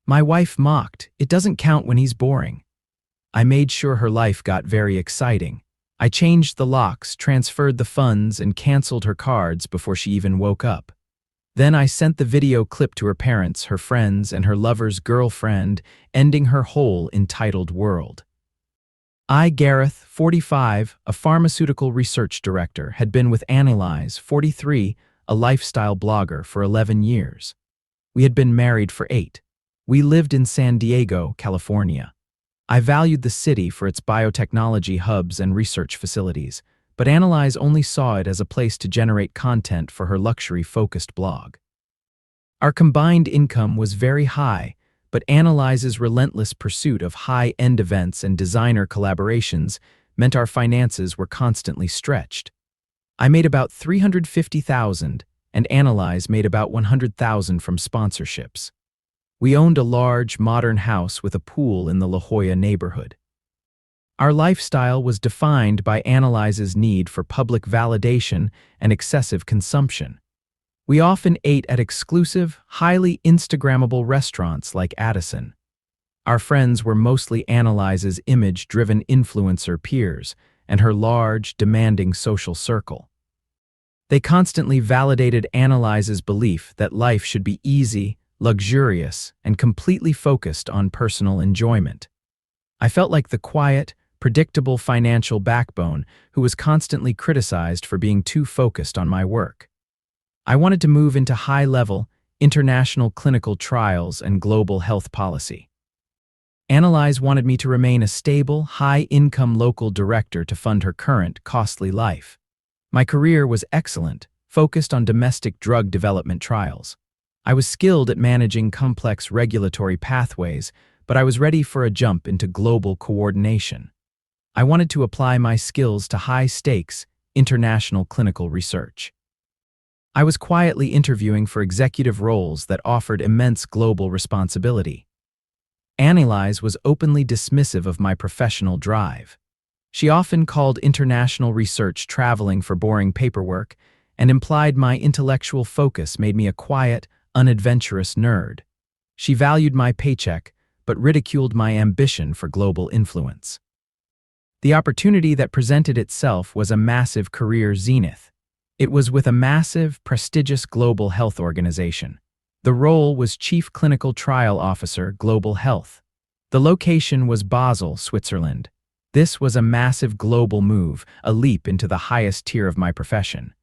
My wife mocked, "It doesn't count when he's boring." I made sure her life got very exciting. I changed the locks, transferred the funds, and canceled her cards before she even woke up. Then I sent the video clip to her parents, her friends, and her lover's girlfriend, ending her whole entitled world. I, Gareth, 45, a pharmaceutical research director, had been with Annalise, 43, a lifestyle blogger, for 11 years. We had been married for 8. We lived in San Diego, California. I valued the city for its biotechnology hubs and research facilities, but Annalise only saw it as a place to generate content for her luxury-focused blog. Our combined income was very high, but Annalise's relentless pursuit of high-end events and designer collaborations meant our finances were constantly stretched. I made about $350,000, and Annalise made about $100,000 from sponsorships. We owned a large, modern house with a pool in the La Jolla neighborhood. Our lifestyle was defined by Annalise's need for public validation and excessive consumption. We often ate at exclusive, highly Instagrammable restaurants like Addison. Our friends were mostly Annalise's image-driven influencer peers and her large, demanding social circle. They constantly validated Annalise's belief that life should be easy, luxurious, and completely focused on personal enjoyment. I felt like the quiet, predictable financial backbone who was constantly criticized for being too focused on my work. I wanted to move into high-level, international clinical trials and global health policy. Annalise wanted me to remain a stable, high-income local director to fund her current, costly life. My career was excellent, focused on domestic drug development trials. I was skilled at managing complex regulatory pathways, but I was ready for a jump into global coordination. I wanted to apply my skills to high-stakes, international clinical research. I was quietly interviewing for executive roles that offered immense global responsibility. Annalise was openly dismissive of my professional drive. She often called international research traveling for boring paperwork and implied my intellectual focus made me a quiet, unadventurous nerd. She valued my paycheck, but ridiculed my ambition for global influence. The opportunity that presented itself was a massive career zenith. It was with a massive, prestigious global health organization. The role was Chief Clinical Trial Officer, Global Health. The location was Basel, Switzerland. This was a massive global move, a leap into the highest tier of my profession.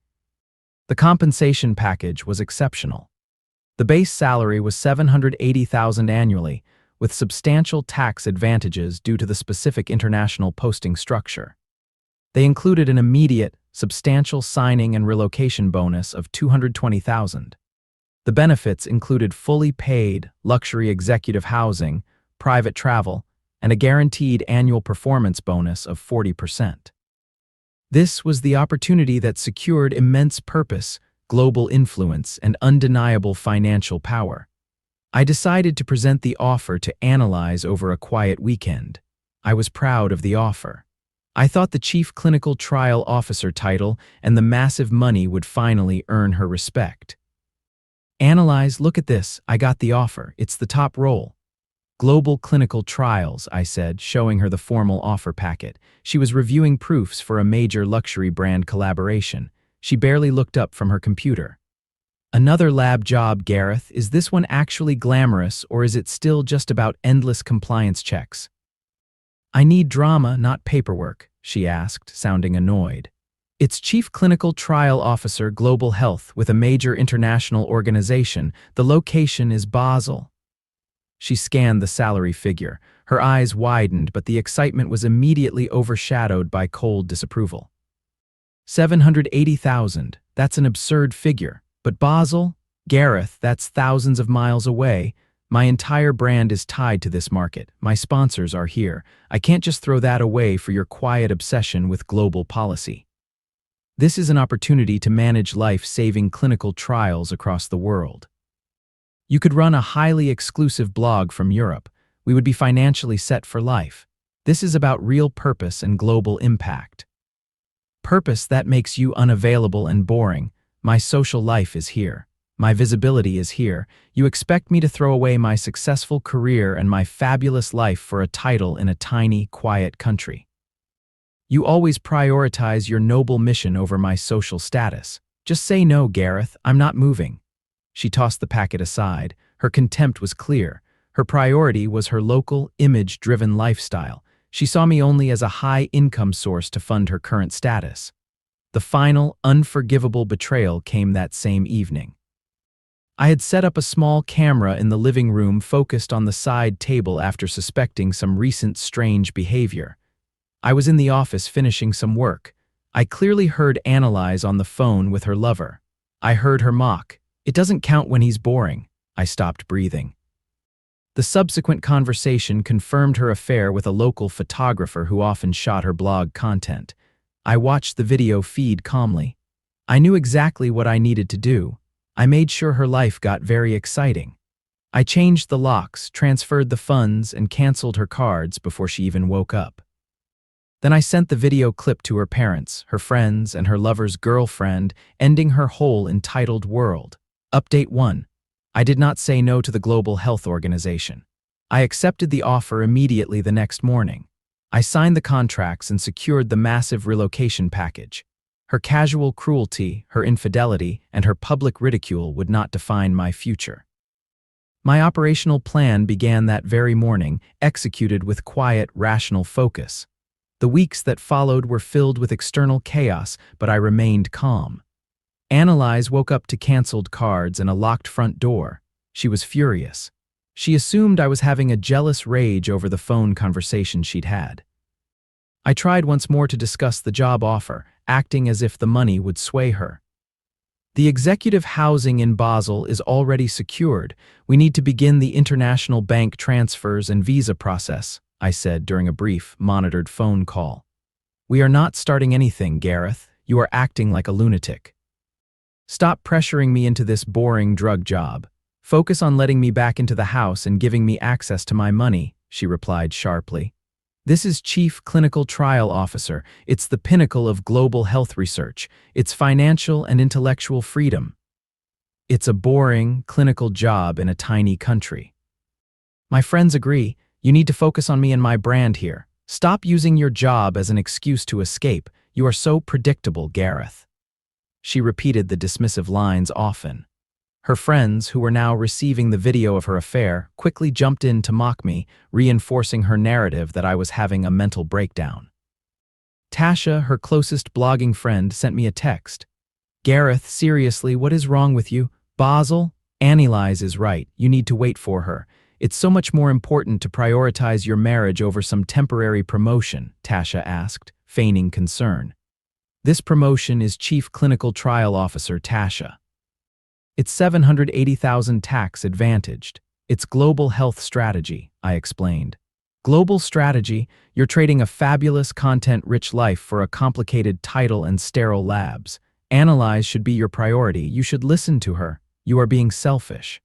The compensation package was exceptional. The base salary was $780,000 annually, with substantial tax advantages due to the specific international posting structure. They included an immediate, substantial signing and relocation bonus of $220,000. The benefits included fully paid, luxury executive housing, private travel, and a guaranteed annual performance bonus of 40%. This was the opportunity that secured immense purpose, global influence, and undeniable financial power. I decided to present the offer to Annalise over a quiet weekend. I was proud of the offer. I thought the Chief Clinical Trial Officer title and the massive money would finally earn her respect. "Annalise, look at this. I got the offer. It's the top role." "Global clinical trials," I said, showing her the formal offer packet. She was reviewing proofs for a major luxury brand collaboration. She barely looked up from her computer. "Another lab job, Gareth. Is this one actually glamorous, or is it still just about endless compliance checks?" "I need drama, not paperwork," she asked, sounding annoyed. "It's Chief Clinical Trial Officer, Global Health, with a major international organization. The location is Basel." She scanned the salary figure. Her eyes widened, but the excitement was immediately overshadowed by cold disapproval. $780,000. That's an absurd figure. But Basel? Gareth, that's thousands of miles away. My entire brand is tied to this market. My sponsors are here. I can't just throw that away for your quiet obsession with global policy. This is an opportunity to manage life-saving clinical trials across the world. You could run a highly exclusive blog from Europe. We would be financially set for life. This is about real purpose and global impact. Purpose that makes you unavailable and boring. My social life is here. My visibility is here. You expect me to throw away my successful career and my fabulous life for a title in a tiny, quiet country. You always prioritize your noble mission over my social status. Just say no, Gareth. I'm not moving." She tossed the packet aside. Her contempt was clear. Her priority was her local, image-driven lifestyle. She saw me only as a high-income source to fund her current status. The final, unforgivable betrayal came that same evening. I had set up a small camera in the living room focused on the side table after suspecting some recent strange behavior. I was in the office finishing some work. I clearly heard Annalise on the phone with her lover. I heard her mock, "It doesn't count when he's boring." I stopped breathing. The subsequent conversation confirmed her affair with a local photographer who often shot her blog content. I watched the video feed calmly. I knew exactly what I needed to do. I made sure her life got very exciting. I changed the locks, transferred the funds, and canceled her cards before she even woke up. Then I sent the video clip to her parents, her friends, and her lover's girlfriend, ending her whole entitled world. Update 1. I did not say no to the Global Health Organization. I accepted the offer immediately the next morning. I signed the contracts and secured the massive relocation package. Her casual cruelty, her infidelity, and her public ridicule would not define my future. My operational plan began that very morning, executed with quiet, rational focus. The weeks that followed were filled with external chaos, but I remained calm. Annalise woke up to canceled cards and a locked front door. She was furious. She assumed I was having a jealous rage over the phone conversation she'd had. I tried once more to discuss the job offer, acting as if the money would sway her. "The executive housing in Basel is already secured. We need to begin the international bank transfers and visa process," I said during a brief, monitored phone call. "We are not starting anything, Gareth. You are acting like a lunatic. Stop pressuring me into this boring drug job. Focus on letting me back into the house and giving me access to my money," she replied sharply. "This is Chief Clinical Trial Officer. It's the pinnacle of global health research. It's financial and intellectual freedom. It's a boring, clinical job in a tiny country. My friends agree. You need to focus on me and my brand here. Stop using your job as an excuse to escape. You are so predictable, Gareth." She repeated the dismissive lines often. Her friends, who were now receiving the video of her affair, quickly jumped in to mock me, reinforcing her narrative that I was having a mental breakdown. Tasha, her closest blogging friend, sent me a text. "Gareth, seriously, what is wrong with you? Basel? Annalise is right. You need to wait for her. It's so much more important to prioritize your marriage over some temporary promotion," Tasha asked, feigning concern. "This promotion is Chief Clinical Trial Officer, Tasha. It's 780,000 tax advantaged. It's global health strategy," I explained. "Global strategy? You're trading a fabulous, content-rich life for a complicated title and sterile labs. Annalise should be your priority. You should listen to her. You are being selfish."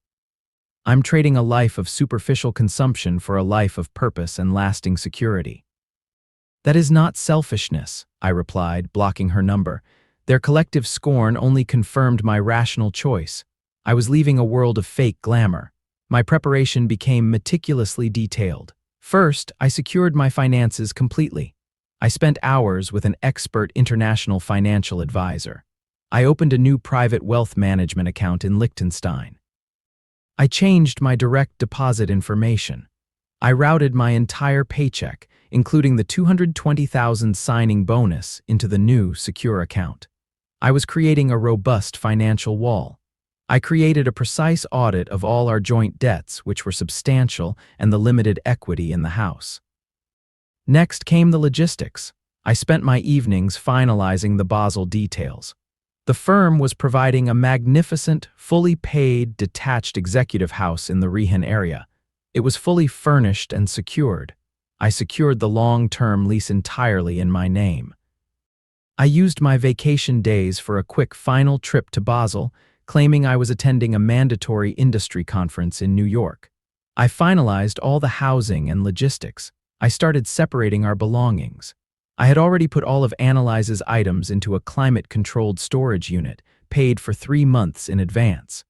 "I'm trading a life of superficial consumption for a life of purpose and lasting security." "That is not selfishness," I replied, blocking her number. Their collective scorn only confirmed my rational choice. I was leaving a world of fake glamour. My preparation became meticulously detailed. First, I secured my finances completely. I spent hours with an expert international financial advisor. I opened a new private wealth management account in Liechtenstein. I changed my direct deposit information. I routed my entire paycheck, including the 220,000 signing bonus, into the new secure account. I was creating a robust financial wall. I created a precise audit of all our joint debts, which were substantial, and the limited equity in the house. Next came the logistics. I spent my evenings finalizing the Basel details. The firm was providing a magnificent, fully paid, detached executive house in the Rehen area. It was fully furnished and secured. I secured the long-term lease entirely in my name. I used my vacation days for a quick final trip to Basel, claiming I was attending a mandatory industry conference in New York. I finalized all the housing and logistics. I started separating our belongings. I had already put all of Annalise's items into a climate-controlled storage unit, paid for 3 months in advance.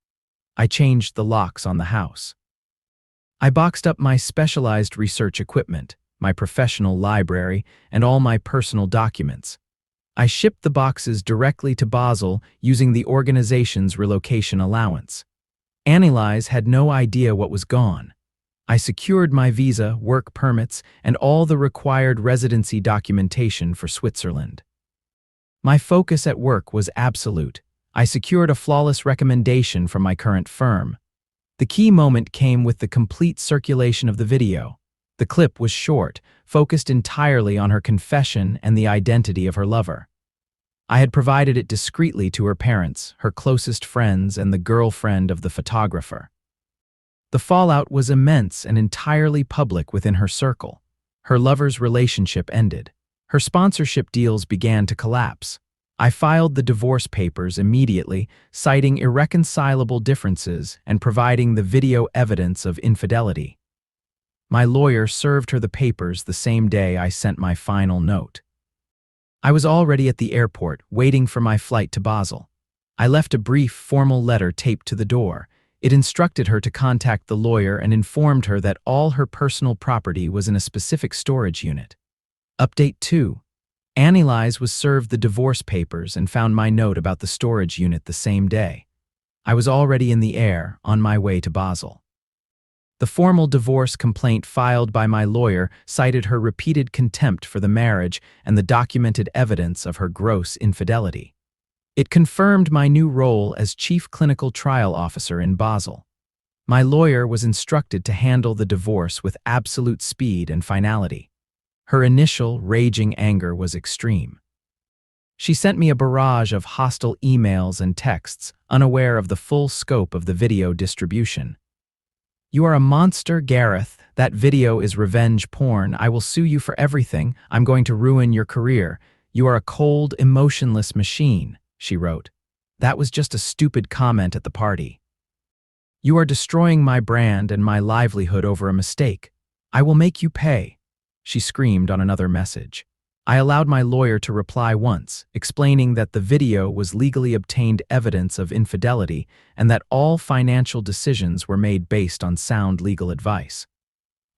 I changed the locks on the house. I boxed up my specialized research equipment, my professional library, and all my personal documents. I shipped the boxes directly to Basel using the organization's relocation allowance. Annelies had no idea what was gone. I secured my visa, work permits, and all the required residency documentation for Switzerland. My focus at work was absolute. I secured a flawless recommendation from my current firm. The key moment came with the complete circulation of the video. The clip was short, focused entirely on her confession and the identity of her lover. I had provided it discreetly to her parents, her closest friends, and the girlfriend of the photographer. The fallout was immense and entirely public within her circle. Her lover's relationship ended. Her sponsorship deals began to collapse. I filed the divorce papers immediately, citing irreconcilable differences and providing the video evidence of infidelity. My lawyer served her the papers the same day I sent my final note. I was already at the airport, waiting for my flight to Basel. I left a brief, formal letter taped to the door. It instructed her to contact the lawyer and informed her that all her personal property was in a specific storage unit. Update 2. Annelies was served the divorce papers and found my note about the storage unit the same day. I was already in the air, on my way to Basel. The formal divorce complaint filed by my lawyer cited her repeated contempt for the marriage and the documented evidence of her gross infidelity. It confirmed my new role as Chief Clinical Trial Officer in Basel. My lawyer was instructed to handle the divorce with absolute speed and finality. Her initial, raging anger was extreme. She sent me a barrage of hostile emails and texts, unaware of the full scope of the video distribution. "You are a monster, Gareth. That video is revenge porn. I will sue you for everything. I'm going to ruin your career. You are a cold, emotionless machine," she wrote. "That was just a stupid comment at the party. You are destroying my brand and my livelihood over a mistake. I will make you pay," she screamed on another message. I allowed my lawyer to reply once, explaining that the video was legally obtained evidence of infidelity and that all financial decisions were made based on sound legal advice.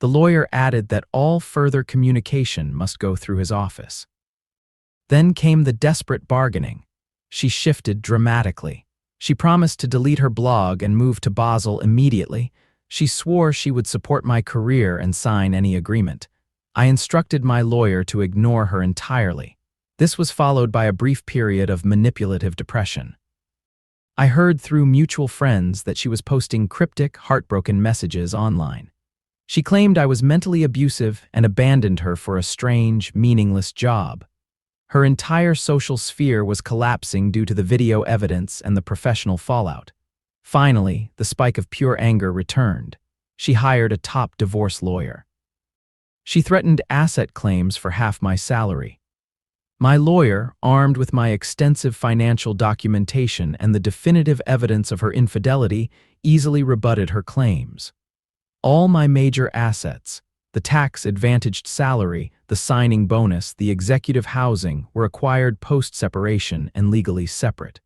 The lawyer added that all further communication must go through his office. Then came the desperate bargaining. She shifted dramatically. She promised to delete her blog and move to Basel immediately. She swore she would support my career and sign any agreement. I instructed my lawyer to ignore her entirely. This was followed by a brief period of manipulative depression. I heard through mutual friends that she was posting cryptic, heartbroken messages online. She claimed I was mentally abusive and abandoned her for a strange, meaningless job. Her entire social sphere was collapsing due to the video evidence and the professional fallout. Finally, the spike of pure anger returned. She hired a top divorce lawyer. She threatened asset claims for half my salary. My lawyer, armed with my extensive financial documentation and the definitive evidence of her infidelity, easily rebutted her claims. All my major assets, the tax-advantaged salary, the signing bonus, the executive housing, were acquired post-separation and legally separate.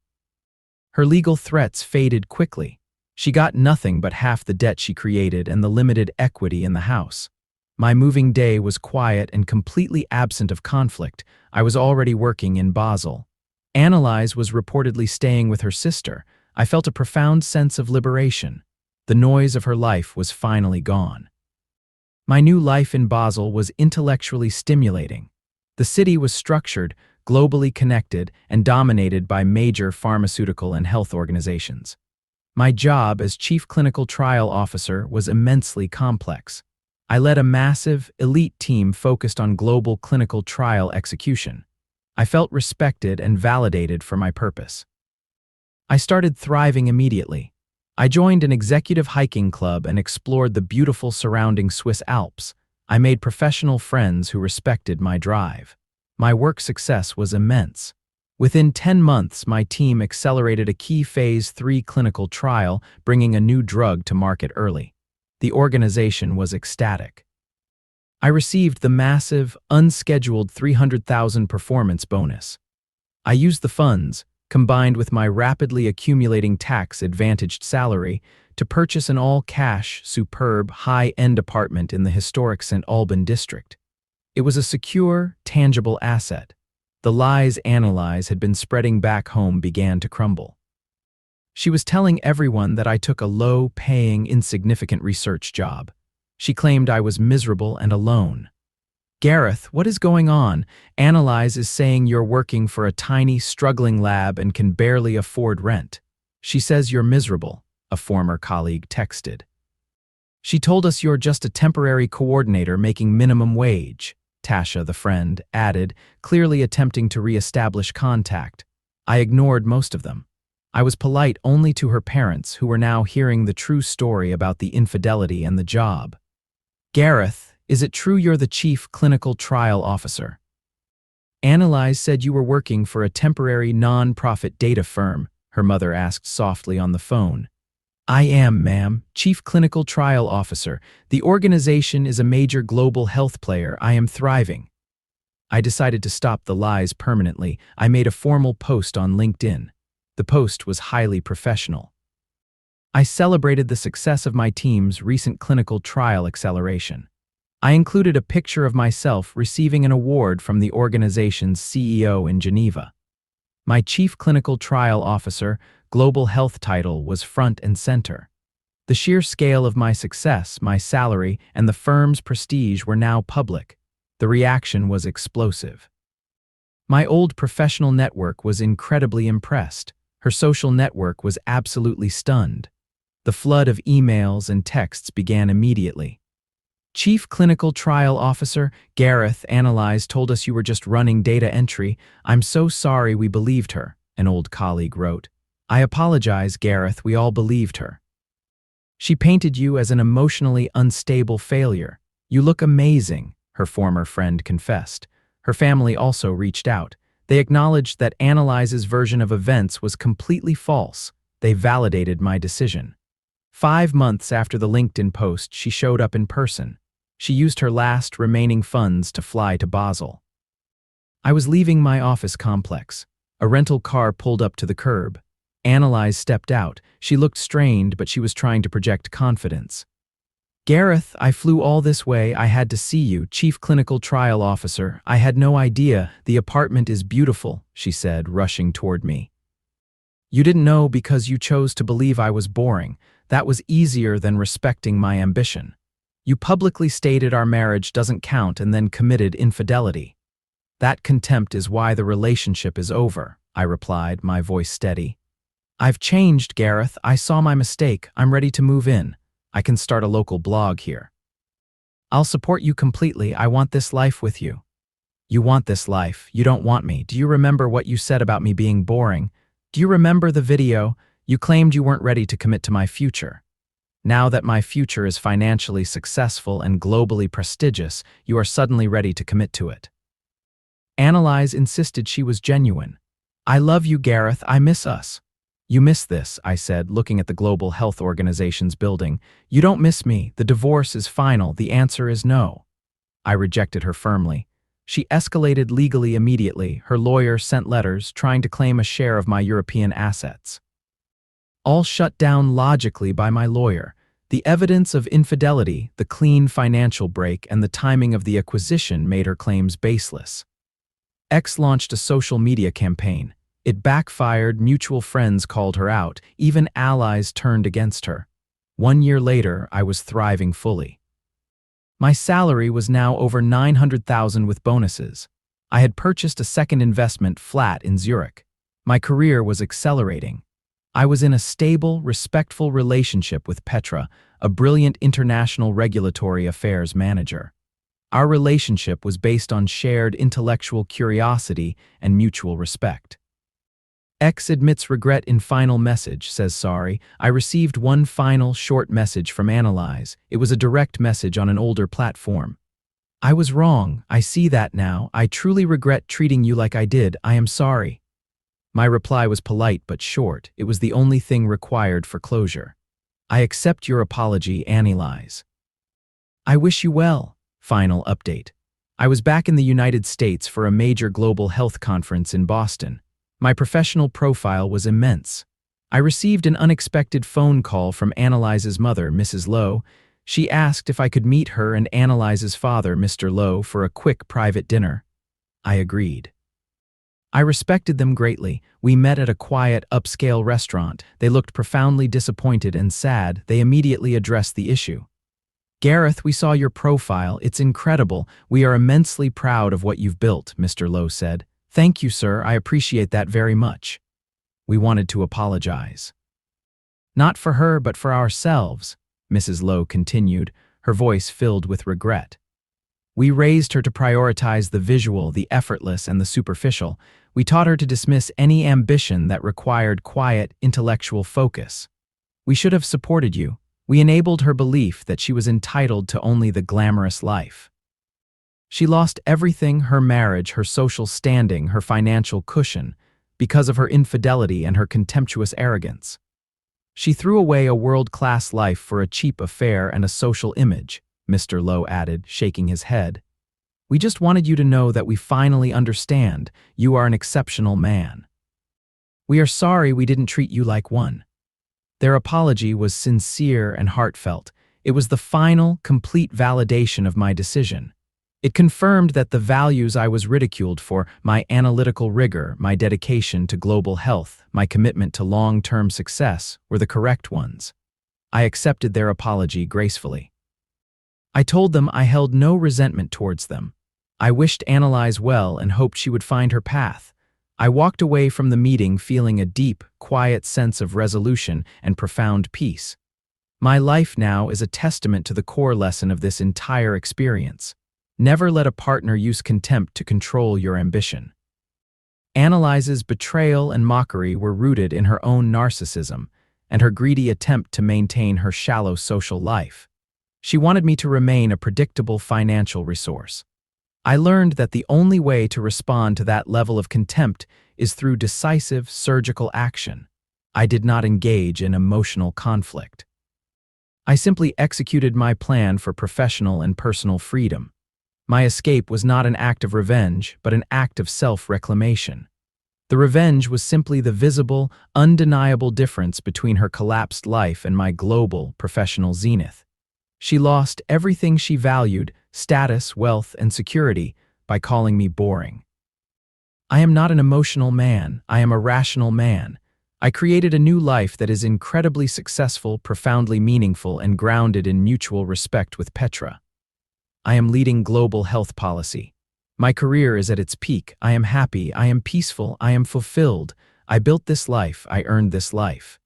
Her legal threats faded quickly. She got nothing but half the debt she created and the limited equity in the house. My moving day was quiet and completely absent of conflict. I was already working in Basel. Annelies was reportedly staying with her sister. I felt a profound sense of liberation. The noise of her life was finally gone. My new life in Basel was intellectually stimulating. The city was structured, globally connected, and dominated by major pharmaceutical and health organizations. My job as Chief Clinical Trial Officer was immensely complex. I led a massive, elite team focused on global clinical trial execution. I felt respected and validated for my purpose. I started thriving immediately. I joined an executive hiking club and explored the beautiful surrounding Swiss Alps. I made professional friends who respected my drive. My work success was immense. Within 10 months, my team accelerated a key Phase 3 clinical trial, bringing a new drug to market early. The organization was ecstatic. I received the massive, unscheduled $300,000 performance bonus. I used the funds, combined with my rapidly accumulating tax-advantaged salary, to purchase an all-cash, superb, high-end apartment in the historic St. Alban district. It was a secure, tangible asset. The lies Annalise had been spreading back home began to crumble. She was telling everyone that I took a low-paying, insignificant research job. She claimed I was miserable and alone. "Gareth, what is going on? Annalise is saying you're working for a tiny, struggling lab and can barely afford rent. She says you're miserable," a former colleague texted. "She told us you're just a temporary coordinator making minimum wage," Tasha, the friend, added, clearly attempting to re-establish contact. I ignored most of them. I was polite only to her parents, who were now hearing the true story about the infidelity and the job. "Gareth, is it true you're the chief clinical trial officer?" "Annalise said you were working for a temporary non-profit data firm," her mother asked softly on the phone. "I am, ma'am, chief clinical trial officer. The organization is a major global health player. I am thriving." I decided to stop the lies permanently. I made a formal post on LinkedIn. The post was highly professional. I celebrated the success of my team's recent clinical trial acceleration. I included a picture of myself receiving an award from the organization's CEO in Geneva. My chief clinical trial officer, global health title was front and center. The sheer scale of my success, my salary, and the firm's prestige were now public. The reaction was explosive. My old professional network was incredibly impressed. Her social network was absolutely stunned. The flood of emails and texts began immediately. "Chief Clinical Trial Officer, Gareth, Annalise told us you were just running data entry. I'm so sorry we believed her," an old colleague wrote. "I apologize, Gareth, we all believed her. She painted you as an emotionally unstable failure. You look amazing," her former friend confessed. Her family also reached out. They acknowledged that Annalise's version of events was completely false. They validated my decision. 5 months after the LinkedIn post, she showed up in person. She used her last remaining funds to fly to Basel. I was leaving my office complex. A rental car pulled up to the curb. Annalise stepped out. She looked strained, but she was trying to project confidence. "Gareth, I flew all this way. I had to see you, Chief Clinical Trial Officer. I had no idea. The apartment is beautiful," she said, rushing toward me. "You didn't know because you chose to believe I was boring. That was easier than respecting my ambition. You publicly stated our marriage doesn't count and then committed infidelity. That contempt is why the relationship is over," I replied, my voice steady. "I've changed, Gareth. I saw my mistake. I'm ready to move in. I can start a local blog here. I'll support you completely. I want this life with you." "You want this life. You don't want me. Do you remember what you said about me being boring? Do you remember the video? You claimed you weren't ready to commit to my future. Now that my future is financially successful and globally prestigious, you are suddenly ready to commit to it." Annalise insisted she was genuine. "I love you, Gareth. I miss us." "You miss this," I said, looking at the Global Health Organization's building. "You don't miss me. The divorce is final. The answer is no." I rejected her firmly. She escalated legally immediately. Her lawyer sent letters trying to claim a share of my European assets. All shut down logically by my lawyer. The evidence of infidelity, the clean financial break, and the timing of the acquisition made her claims baseless. X launched a social media campaign. It backfired. Mutual friends called her out. Even allies turned against her. 1 year later, I was thriving fully. My salary was now over 900,000 with bonuses. I had purchased a second investment flat in Zurich. My career was accelerating. I was in a stable, respectful relationship with Petra, a brilliant international regulatory affairs manager. Our relationship was based on shared intellectual curiosity and mutual respect. X admits regret in final message, says sorry. I received one final short message from Annalise. It was a direct message on an older platform. "I was wrong. I see that now. I truly regret treating you like I did. I am sorry." My reply was polite but short. It was the only thing required for closure. "I accept your apology, Annalise. I wish you well." Final update. I was back in the United States for a major global health conference in Boston. My professional profile was immense. I received an unexpected phone call from Annalise's mother, Mrs. Lowe. She asked if I could meet her and Annalise's father, Mr. Lowe, for a quick private dinner. I agreed. I respected them greatly. We met at a quiet, upscale restaurant. They looked profoundly disappointed and sad. They immediately addressed the issue. "Gareth, we saw your profile. It's incredible. We are immensely proud of what you've built," Mr. Lowe said. "Thank you, sir. I appreciate that very much." We wanted to apologize. "Not for her, but for ourselves," Mrs. Lowe continued, her voice filled with regret. "We raised her to prioritize the visual, the effortless, and the superficial. We taught her to dismiss any ambition that required quiet, intellectual focus. We should have supported you. We enabled her belief that she was entitled to only the glamorous life. She lost everything: her marriage, her social standing, her financial cushion, because of her infidelity and her contemptuous arrogance. She threw away a world-class life for a cheap affair and a social image," Mr. Lowe added, shaking his head. "We just wanted you to know that we finally understand. You are an exceptional man. We are sorry we didn't treat you like one." Their apology was sincere and heartfelt. It was the final, complete validation of my decision. It confirmed that the values I was ridiculed for, my analytical rigor, my dedication to global health, my commitment to long-term success, were the correct ones. I accepted their apology gracefully. I told them I held no resentment towards them. I wished Annalise well and hoped she would find her path. I walked away from the meeting feeling a deep, quiet sense of resolution and profound peace. My life now is a testament to the core lesson of this entire experience. Never let a partner use contempt to control your ambition. Annalise's betrayal and mockery were rooted in her own narcissism and her greedy attempt to maintain her shallow social life. She wanted me to remain a predictable financial resource. I learned that the only way to respond to that level of contempt is through decisive, surgical action. I did not engage in emotional conflict. I simply executed my plan for professional and personal freedom. My escape was not an act of revenge, but an act of self-reclamation. The revenge was simply the visible, undeniable difference between her collapsed life and my global, professional zenith. She lost everything she valued: status, wealth, and security, by calling me boring. I am not an emotional man. I am a rational man. I created a new life that is incredibly successful, profoundly meaningful, and grounded in mutual respect with Petra. I am leading global health policy. My career is at its peak. I am happy. I am peaceful. I am fulfilled. I built this life. I earned this life.